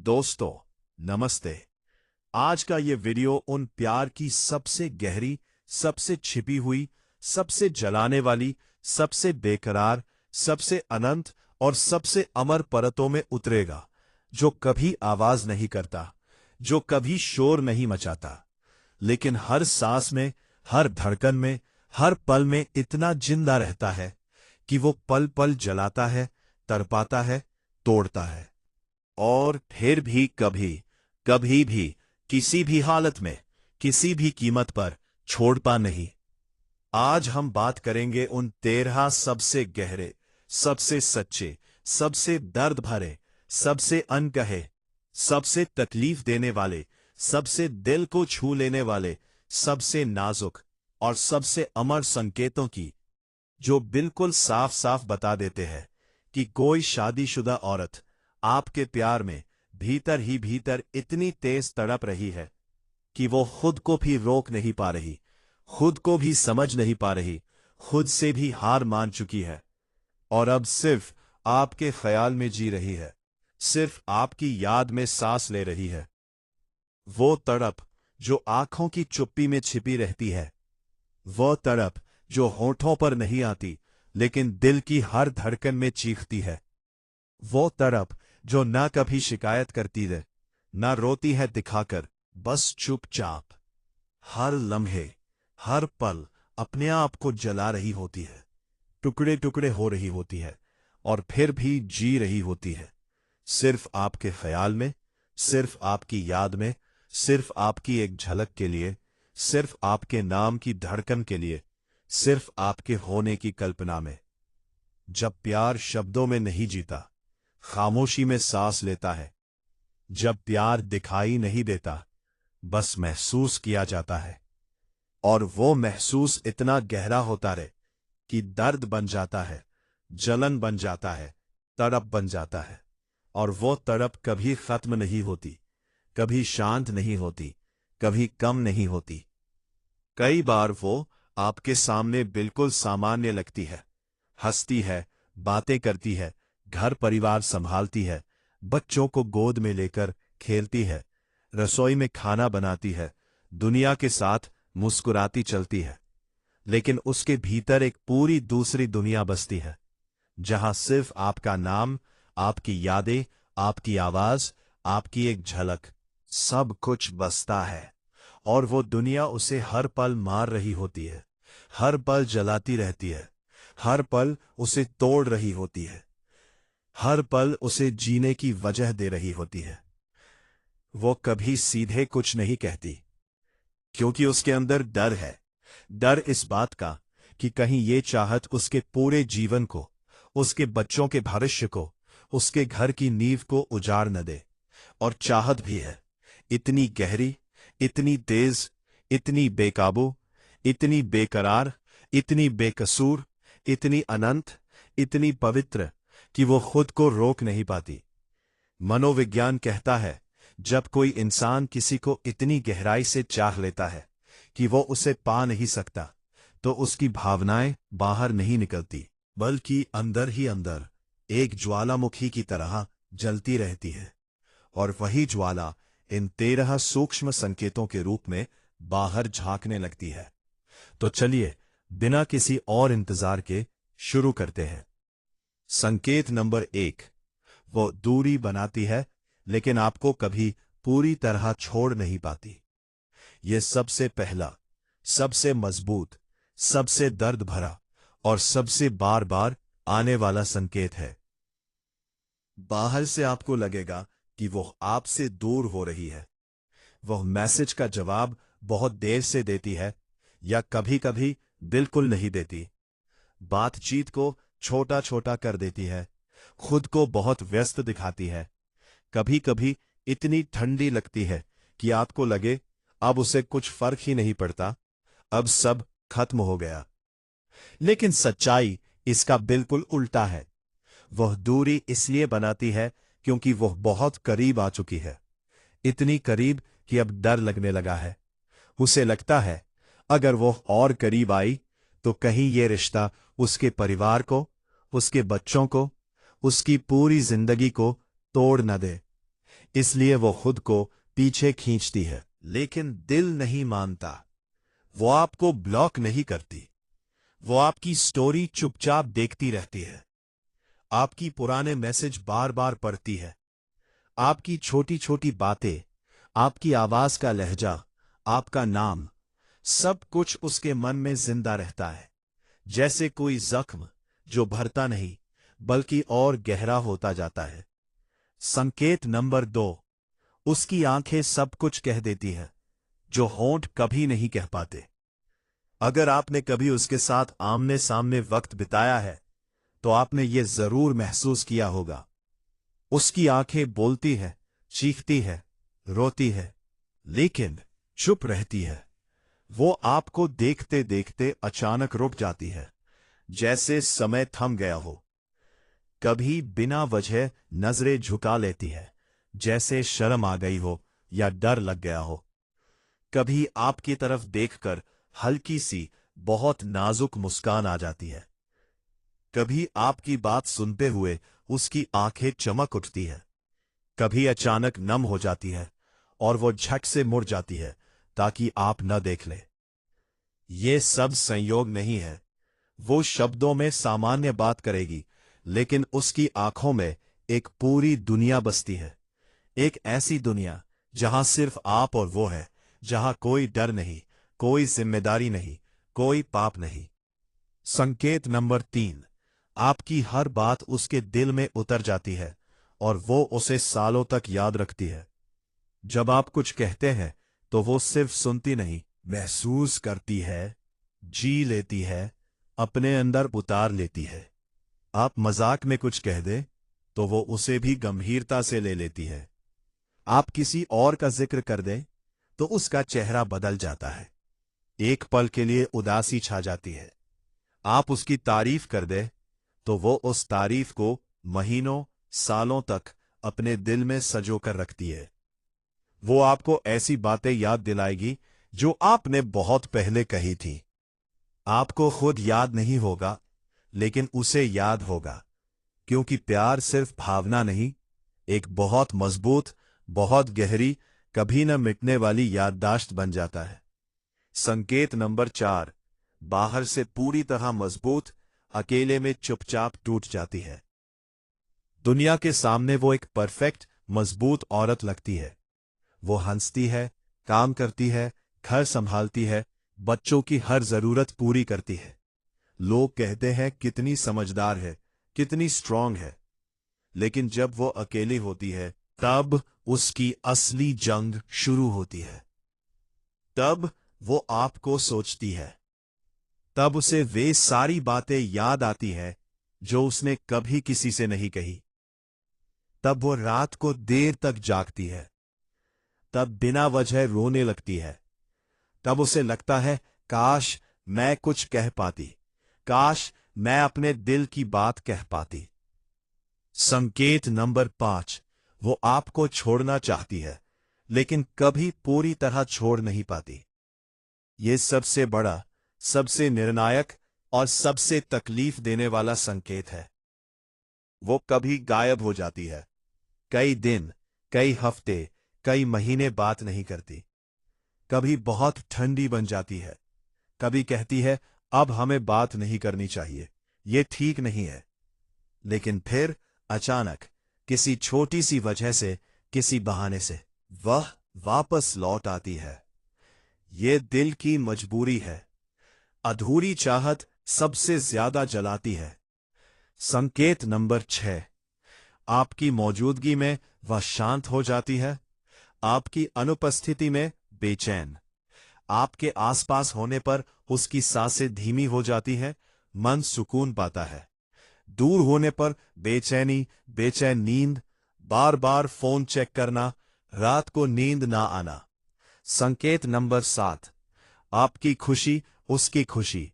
दोस्तों, नमस्ते। आज का ये वीडियो उन प्यार की सबसे गहरी, सबसे छिपी हुई, सबसे जलाने वाली, सबसे बेकरार, सबसे अनंत और सबसे अमर परतों में उतरेगा, जो कभी आवाज नहीं करता, जो कभी शोर नहीं मचाता, लेकिन हर सांस में, हर धड़कन में, हर पल में इतना जिंदा रहता है कि वो पल पल जलाता है, तड़पाता है, तोड़ता है और फिर भी कभी कभी भी किसी भी हालत में, किसी भी कीमत पर छोड़ता नहीं। आज हम बात करेंगे उन 13 सबसे गहरे, सबसे सच्चे, सबसे दर्द भरे, सबसे अनकहे, सबसे तकलीफ देने वाले, सबसे दिल को छू लेने वाले, सबसे नाजुक और सबसे अमर संकेतों की, जो बिल्कुल साफ साफ बता देते हैं कि कोई शादीशुदा औरत आपके प्यार में भीतर ही भीतर इतनी तेज तड़प रही है कि वो खुद को भी रोक नहीं पा रही, खुद को भी समझ नहीं पा रही, खुद से भी हार मान चुकी है और अब सिर्फ आपके ख्याल में जी रही है, सिर्फ आपकी याद में सांस ले रही है। वो तड़प जो आंखों की चुप्पी में छिपी रहती है, वो तड़प जो होठों पर नहीं आती लेकिन दिल की हर धड़कन में चीखती है, वो तड़प जो ना कभी शिकायत करती है, ना रोती है दिखाकर, बस चुपचाप हर लम्हे, हर पल अपने आप को जला रही होती है, टुकड़े टुकड़े हो रही होती है और फिर भी जी रही होती है, सिर्फ आपके ख्याल में, सिर्फ आपकी याद में, सिर्फ आपकी एक झलक के लिए, सिर्फ आपके नाम की धड़कन के लिए, सिर्फ आपके होने की कल्पना में। जब प्यार शब्दों में नहीं जीता, खामोशी में सांस लेता है, जब प्यार दिखाई नहीं देता, बस महसूस किया जाता है, और वो महसूस इतना गहरा होता है कि दर्द बन जाता है, जलन बन जाता है, तड़प बन जाता है, और वो तड़प कभी खत्म नहीं होती, कभी शांत नहीं होती, कभी कम नहीं होती। कई बार वो आपके सामने बिल्कुल सामान्य लगती है, हंसती है, बातें करती है, घर परिवार संभालती है, बच्चों को गोद में लेकर खेलती है, रसोई में खाना बनाती है, दुनिया के साथ मुस्कुराती चलती है, लेकिन उसके भीतर एक पूरी दूसरी दुनिया बसती है, जहां सिर्फ आपका नाम, आपकी यादें, आपकी आवाज, आपकी एक झलक, सब कुछ बसता है। और वो दुनिया उसे हर पल मार रही होती है, हर पल जलाती रहती है, हर पल उसे तोड़ रही होती है, हर पल उसे जीने की वजह दे रही होती है। वो कभी सीधे कुछ नहीं कहती, क्योंकि उसके अंदर डर है, डर इस बात का कि कहीं ये चाहत उसके पूरे जीवन को, उसके बच्चों के भविष्य को, उसके घर की नींव को उजाड़ न दे। और चाहत भी है, इतनी गहरी, इतनी तेज, इतनी बेकाबू, इतनी बेकरार, इतनी बेकसूर, इतनी अनंत, इतनी पवित्र कि वो खुद को रोक नहीं पाती। मनोविज्ञान कहता है, जब कोई इंसान किसी को इतनी गहराई से चाह लेता है कि वो उसे पा नहीं सकता, तो उसकी भावनाएं बाहर नहीं निकलती, बल्कि अंदर ही अंदर एक ज्वालामुखी की तरह जलती रहती है, और वही ज्वाला इन 13 सूक्ष्म संकेतों के रूप में बाहर झांकने लगती है। तो चलिए, बिना किसी और इंतजार के शुरू करते हैं। संकेत नंबर 1, वो दूरी बनाती है लेकिन आपको कभी पूरी तरह छोड़ नहीं पाती। यह सबसे पहला, सबसे मजबूत, सबसे दर्द भरा और सबसे बार बार आने वाला संकेत है। बाहर से आपको लगेगा कि वो आपसे दूर हो रही है, वह मैसेज का जवाब बहुत देर से देती है या कभी कभी बिल्कुल नहीं देती, बातचीत को छोटा छोटा कर देती है, खुद को बहुत व्यस्त दिखाती है, कभी कभी इतनी ठंडी लगती है कि आपको लगे अब उसे कुछ फर्क ही नहीं पड़ता, अब सब खत्म हो गया। लेकिन सच्चाई इसका बिल्कुल उल्टा है। वह दूरी इसलिए बनाती है क्योंकि वह बहुत करीब आ चुकी है, इतनी करीब कि अब डर लगने लगा है। उसे लगता है अगर वह और करीब आई तो कहीं ये रिश्ता उसके परिवार को, उसके बच्चों को, उसकी पूरी जिंदगी को तोड़ न दे। इसलिए वो खुद को पीछे खींचती है। लेकिन दिल नहीं मानता। वो आपको ब्लॉक नहीं करती। वो आपकी स्टोरी चुपचाप देखती रहती है। आपकी पुराने मैसेज बार बार पढ़ती है। आपकी छोटी छोटी बातें, आपकी आवाज का लहजा, आपका नाम, सब कुछ उसके मन में जिंदा रहता है। जैसे कोई जख्म जो भरता नहीं बल्कि और गहरा होता जाता है। संकेत नंबर 2, उसकी आंखें सब कुछ कह देती है जो होंठ कभी नहीं कह पाते। अगर आपने कभी उसके साथ आमने सामने वक्त बिताया है तो आपने ये जरूर महसूस किया होगा। उसकी आंखें बोलती है, चीखती है, रोती है, लेकिन चुप रहती है। वो आपको देखते देखते अचानक रुक जाती है, जैसे समय थम गया हो। कभी बिना वजह नजरें झुका लेती है, जैसे शर्म आ गई हो या डर लग गया हो। कभी आपकी तरफ देखकर हल्की सी, बहुत नाजुक मुस्कान आ जाती है। कभी आपकी बात सुनते हुए उसकी आंखें चमक उठती है। कभी अचानक नम हो जाती है और वो झट से मुड़ जाती है ताकि आप न देख ले। ये सब संयोग नहीं है। वो शब्दों में सामान्य बात करेगी, लेकिन उसकी आंखों में एक पूरी दुनिया बसती है। एक ऐसी दुनिया जहां सिर्फ आप और वो है, जहां कोई डर नहीं, कोई जिम्मेदारी नहीं, कोई पाप नहीं। संकेत नंबर 3, आपकी हर बात उसके दिल में उतर जाती है और वो उसे सालों तक याद रखती है। जब आप कुछ कहते हैं तो वो सिर्फ सुनती नहीं, महसूस करती है, जी लेती है, अपने अंदर उतार लेती है। आप मजाक में कुछ कह दे तो वो उसे भी गंभीरता से ले लेती है। आप किसी और का जिक्र कर दें तो उसका चेहरा बदल जाता है। एक पल के लिए उदासी छा जाती है। आप उसकी तारीफ कर दे तो वो उस तारीफ को महीनों, सालों तक अपने दिल में सजो कर रखती है। वो आपको ऐसी बातें याद दिलाएगी जो आपने बहुत पहले कही थी। आपको खुद याद नहीं होगा, लेकिन उसे याद होगा, क्योंकि प्यार सिर्फ भावना नहीं, एक बहुत मजबूत, बहुत गहरी, कभी न मिटने वाली याददाश्त बन जाता है। संकेत नंबर 4, बाहर से पूरी तरह मजबूत, अकेले में चुपचाप टूट जाती है। दुनिया के सामने वो एक परफेक्ट, मजबूत औरत लगती है। वो हंसती है, काम करती है, घर संभालती है, बच्चों की हर जरूरत पूरी करती है। लोग कहते हैं कितनी समझदार है, कितनी स्ट्रांग है। लेकिन जब वो अकेली होती है तब उसकी असली जंग शुरू होती है। तब वो आपको सोचती है। तब उसे वे सारी बातें याद आती हैं जो उसने कभी किसी से नहीं कही। तब वो रात को देर तक जागती है। तब बिना वजह रोने लगती है। तब उसे लगता है, काश मैं कुछ कह पाती, काश मैं अपने दिल की बात कह पाती। संकेत नंबर 5, वो आपको छोड़ना चाहती है, लेकिन कभी पूरी तरह छोड़ नहीं पाती। ये सबसे बड़ा, सबसे निर्णायक और सबसे तकलीफ देने वाला संकेत है। वो कभी गायब हो जाती है। कई दिन, कई हफ्ते, कई महीने बात नहीं करती। कभी बहुत ठंडी बन जाती है। कभी कहती है, अब हमें बात नहीं करनी चाहिए, ये ठीक नहीं है। लेकिन फिर अचानक, किसी छोटी सी वजह से, किसी बहाने से, वह वापस लौट आती है। ये दिल की मजबूरी है। अधूरी चाहत सबसे ज्यादा जलाती है। संकेत नंबर 6, आपकी मौजूदगी में वह शांत हो जाती है। आपकी अनुपस्थिति में बेचैन। आपके आसपास होने पर उसकी सांसें धीमी हो जाती हैं, मन सुकून पाता है। दूर होने पर बेचैनी, बेचैन नींद, बार बार फोन चेक करना, रात को नींद ना आना। संकेत नंबर 7, आपकी खुशी उसकी खुशी,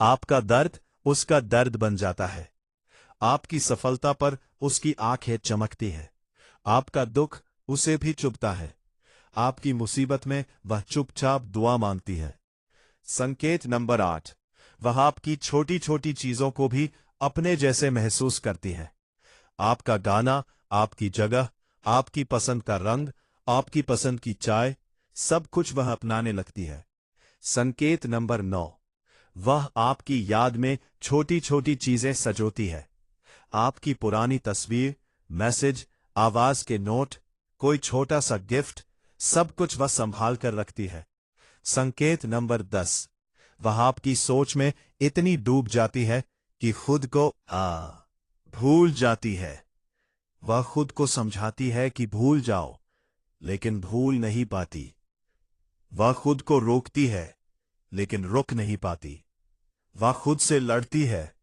आपका दर्द उसका दर्द बन जाता है। आपकी सफलता पर उसकी आंखें चमकती है। आपका दुख उसे भी चुभता है। आपकी मुसीबत में वह चुपचाप दुआ मांगती है। संकेत नंबर 8, वह आपकी छोटी छोटी चीजों को भी अपने जैसे महसूस करती है। आपका गाना, आपकी जगह, आपकी पसंद का रंग, आपकी पसंद की चाय, सब कुछ वह अपनाने लगती है। संकेत नंबर 9, वह आपकी याद में छोटी छोटी चीजें सजोती है। आपकी पुरानी तस्वीर, मैसेज, आवाज के नोट, कोई छोटा सा गिफ्ट, सब कुछ वह संभाल कर रखती है। संकेत नंबर 10, वह आपकी सोच में इतनी डूब जाती है कि खुद को भूल जाती है। वह खुद को समझाती है कि भूल जाओ, लेकिन भूल नहीं पाती। वह खुद को रोकती है, लेकिन रुक नहीं पाती। वह खुद से लड़ती है,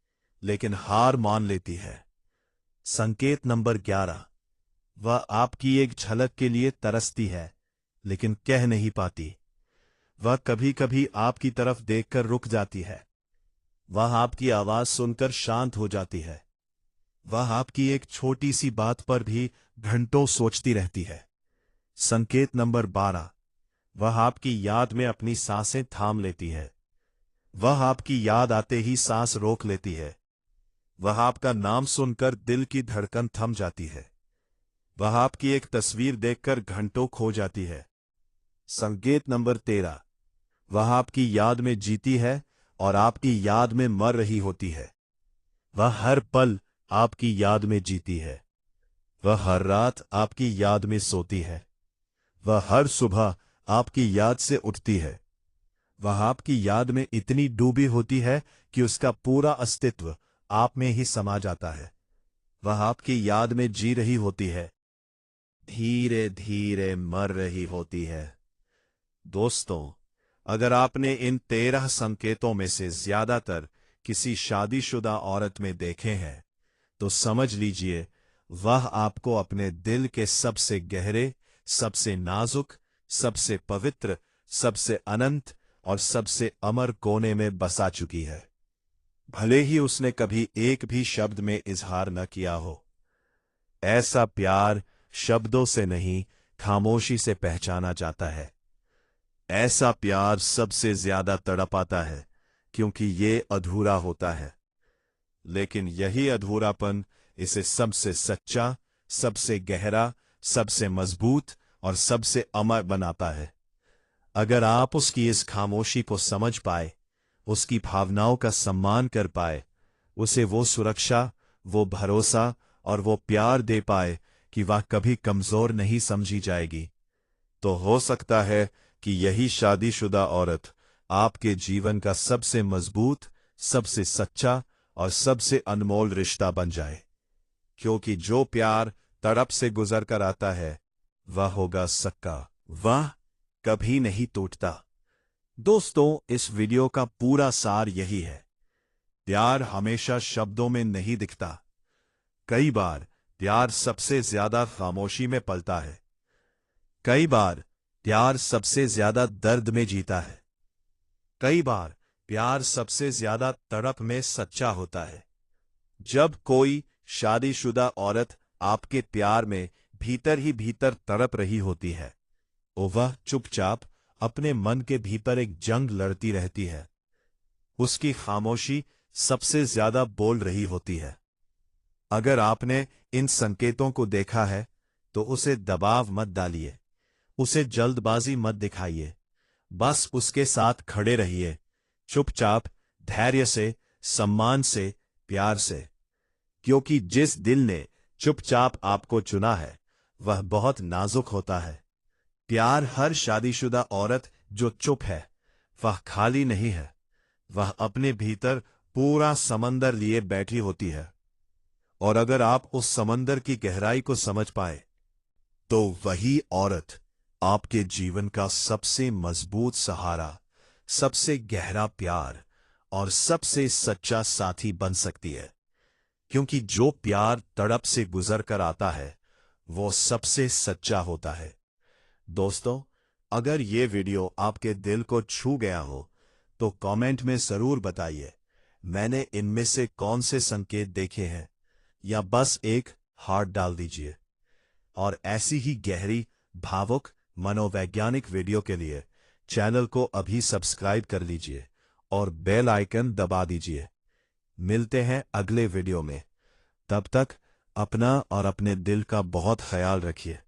लेकिन हार मान लेती है। संकेत नंबर 11, वह आपकी एक झलक के लिए तरसती है, लेकिन कह नहीं पाती। वह कभी कभी आपकी तरफ देखकर रुक जाती है। वह आपकी आवाज सुनकर शांत हो जाती है। वह आपकी एक छोटी सी बात पर भी घंटों सोचती रहती है। संकेत नंबर 12, वह आपकी याद में अपनी सांसें थाम लेती है। वह आपकी याद आते ही सांस रोक लेती है। वह आपका नाम सुनकर दिल की धड़कन थम जाती है। वह आपकी एक तस्वीर देखकर घंटों खो जाती है। संकेत नंबर 13, वह आपकी याद में जीती है और आपकी याद में मर रही होती है। वह हर पल आपकी याद में जीती है। वह हर रात आपकी याद में सोती है। वह हर सुबह आपकी याद से उठती है। वह आपकी याद में इतनी डूबी होती है कि उसका पूरा अस्तित्व आप में ही समा जाता है। वह आपकी याद में जी रही होती है, धीरे धीरे मर रही होती है। दोस्तों, अगर आपने इन 13 संकेतों में से ज्यादातर किसी शादीशुदा औरत में देखे हैं, तो समझ लीजिए वह आपको अपने दिल के सबसे गहरे, सबसे नाजुक, सबसे पवित्र, सबसे अनंत और सबसे अमर कोने में बसा चुकी है। भले ही उसने कभी एक भी शब्द में इजहार न किया हो। ऐसा प्यार शब्दों से नहीं, खामोशी से पहचाना जाता है। ऐसा प्यार सबसे ज्यादा तड़पाता है, क्योंकि ये अधूरा होता है। लेकिन यही अधूरापन इसे सबसे सच्चा, सबसे गहरा, सबसे मजबूत और सबसे अमर बनाता है। अगर आप उसकी इस खामोशी को समझ पाए, उसकी भावनाओं का सम्मान कर पाए, उसे वो सुरक्षा, वो भरोसा और वो प्यार दे पाए कि वह कभी कमजोर नहीं समझी जाएगी, तो हो सकता है कि यही शादीशुदा औरत आपके जीवन का सबसे मजबूत, सबसे सच्चा और सबसे अनमोल रिश्ता बन जाए। क्योंकि जो प्यार तड़प से गुजर कर आता है, वह होगा सक्का, वह कभी नहीं टूटता। दोस्तों, इस वीडियो का पूरा सार यही है, प्यार हमेशा शब्दों में नहीं दिखता। कई बार प्यार सबसे ज्यादा खामोशी में पलता है। कई बार प्यार सबसे ज्यादा दर्द में जीता है। कई बार प्यार सबसे ज्यादा तड़प में सच्चा होता है। जब कोई शादीशुदा औरत आपके प्यार में भीतर ही भीतर तड़प रही होती है, तो वह चुपचाप अपने मन के भीतर एक जंग लड़ती रहती है। उसकी खामोशी सबसे ज्यादा बोल रही होती है। अगर आपने इन संकेतों को देखा है, तो उसे दबाव मत डालिए, उसे जल्दबाजी मत दिखाइए। बस उसके साथ खड़े रहिए, चुपचाप, धैर्य से, सम्मान से, प्यार से। क्योंकि जिस दिल ने चुपचाप आपको चुना है, वह बहुत नाजुक होता है। प्यार हर शादीशुदा औरत जो चुप है, वह खाली नहीं है। वह अपने भीतर पूरा समंदर लिए बैठी होती है। और अगर आप उस समंदर की गहराई को समझ पाए, तो वही औरत आपके जीवन का सबसे मजबूत सहारा, सबसे गहरा प्यार और सबसे सच्चा साथी बन सकती है। क्योंकि जो प्यार तड़प से गुजर कर आता है, वो सबसे सच्चा होता है। दोस्तों, अगर ये वीडियो आपके दिल को छू गया हो, तो कमेंट में जरूर बताइए मैंने इनमें से कौन से संकेत देखे हैं, या बस एक हार्ट डाल दीजिए। और ऐसी ही गहरी, भावुक, मनोवैज्ञानिक वीडियो के लिए चैनल को अभी सब्सक्राइब कर लीजिए और बेल आइकन दबा दीजिए। मिलते हैं अगले वीडियो में। तब तक अपना और अपने दिल का बहुत ख्याल रखिए।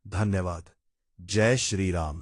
धन्यवाद। जय श्री राम।